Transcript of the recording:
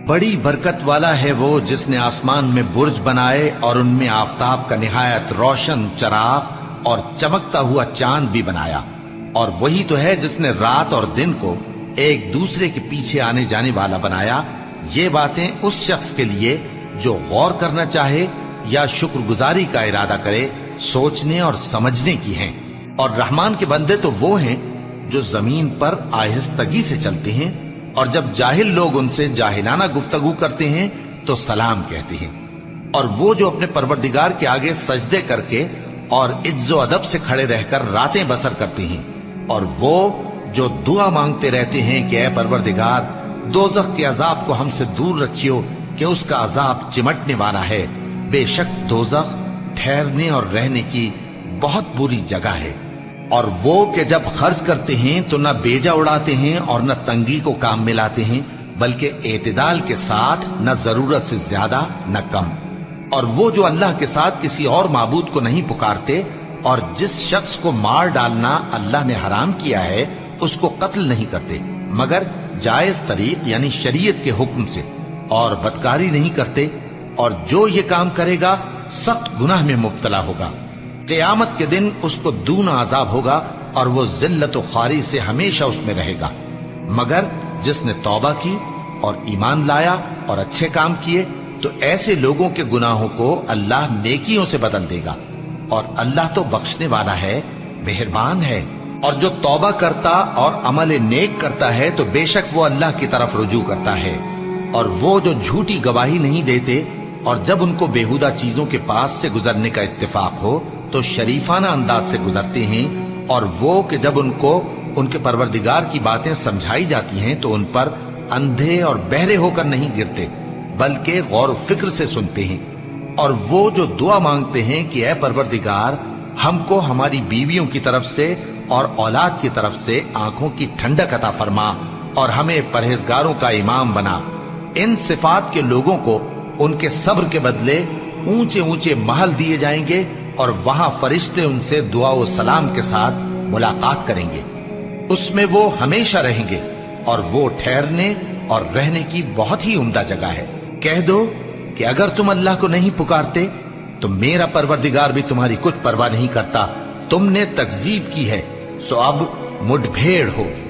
بڑی برکت والا ہے وہ جس نے آسمان میں برج بنائے اور ان میں آفتاب کا نہایت روشن چراغ اور چمکتا ہوا چاند بھی بنایا، اور وہی تو ہے جس نے رات اور دن کو ایک دوسرے کے پیچھے آنے جانے والا بنایا۔ یہ باتیں اس شخص کے لیے جو غور کرنا چاہے یا شکر گزاری کا ارادہ کرے سوچنے اور سمجھنے کی ہیں۔ اور رحمان کے بندے تو وہ ہیں جو زمین پر آہستگی سے چلتے ہیں، اور جب جاہل لوگ ان سے جاہلانہ گفتگو کرتے ہیں تو سلام کہتے ہیں۔ اور وہ جو اپنے پروردگار کے آگے سجدے کر کے اور عز و ادب سے کھڑے رہ کر راتیں بسر کرتے ہیں، اور وہ جو دعا مانگتے رہتے ہیں کہ اے پروردگار دوزخ کے عذاب کو ہم سے دور رکھیو کہ اس کا عذاب چمٹنے والا ہے۔ بے شک دوزخ ٹھہرنے اور رہنے کی بہت بری جگہ ہے۔ اور وہ کہ جب خرچ کرتے ہیں تو نہ بیجا اڑاتے ہیں اور نہ تنگی کو کام میں لاتے ہیں، بلکہ اعتدال کے ساتھ، نہ ضرورت سے زیادہ نہ کم۔ اور وہ جو اللہ کے ساتھ کسی اور معبود کو نہیں پکارتے، اور جس شخص کو مار ڈالنا اللہ نے حرام کیا ہے اس کو قتل نہیں کرتے مگر جائز طریق یعنی شریعت کے حکم سے، اور بدکاری نہیں کرتے، اور جو یہ کام کرے گا سخت گناہ میں مبتلا ہوگا۔ قیامت کے دن اس کو دونا عذاب ہوگا اور وہ ذلت و خواری سے ہمیشہ اس میں رہے گا، مگر جس نے توبہ کی اور ایمان لایا اور اچھے کام کیے تو ایسے لوگوں کے گناہوں کو اللہ نیکیوں سے بدل دے گا، اور اللہ تو بخشنے والا ہے، مہربان ہے۔ اور جو توبہ کرتا اور عمل نیک کرتا ہے تو بے شک وہ اللہ کی طرف رجوع کرتا ہے۔ اور وہ جو جھوٹی گواہی نہیں دیتے اور جب ان کو بیہودہ چیزوں کے پاس سے گزرنے کا اتفاق ہو تو شریفانہ انداز سے گزرتے ہیں، اور وہ کہ جب ان کو ان کے پروردگار کی باتیں سمجھائی جاتی ہیں تو ان پر اندھے اور بہرے ہو کر نہیں گرتے بلکہ غور و فکر سے سنتے ہیں۔ اور وہ جو دعا مانگتے ہیں کہ اے پروردگار ہم کو ہماری بیویوں کی طرف سے اور اولاد کی طرف سے آنکھوں کی ٹھنڈک عطا فرما اور ہمیں پرہیزگاروں کا امام بنا، ان صفات کے لوگوں کو ان کے صبر کے بدلے اونچے اونچے محل دیے جائیں گے، اور وہاں فرشتے ان سے دعا و سلام کے ساتھ ملاقات کریں گے، اس میں وہ ہمیشہ رہیں گے، اور وہ ٹھہرنے اور رہنے کی بہت ہی عمدہ جگہ ہے۔ کہہ دو کہ اگر تم اللہ کو نہیں پکارتے تو میرا پروردگار بھی تمہاری کچھ پرواہ نہیں کرتا، تم نے تکذیب کی ہے سو اب مڈ بھیڑ ہوگی۔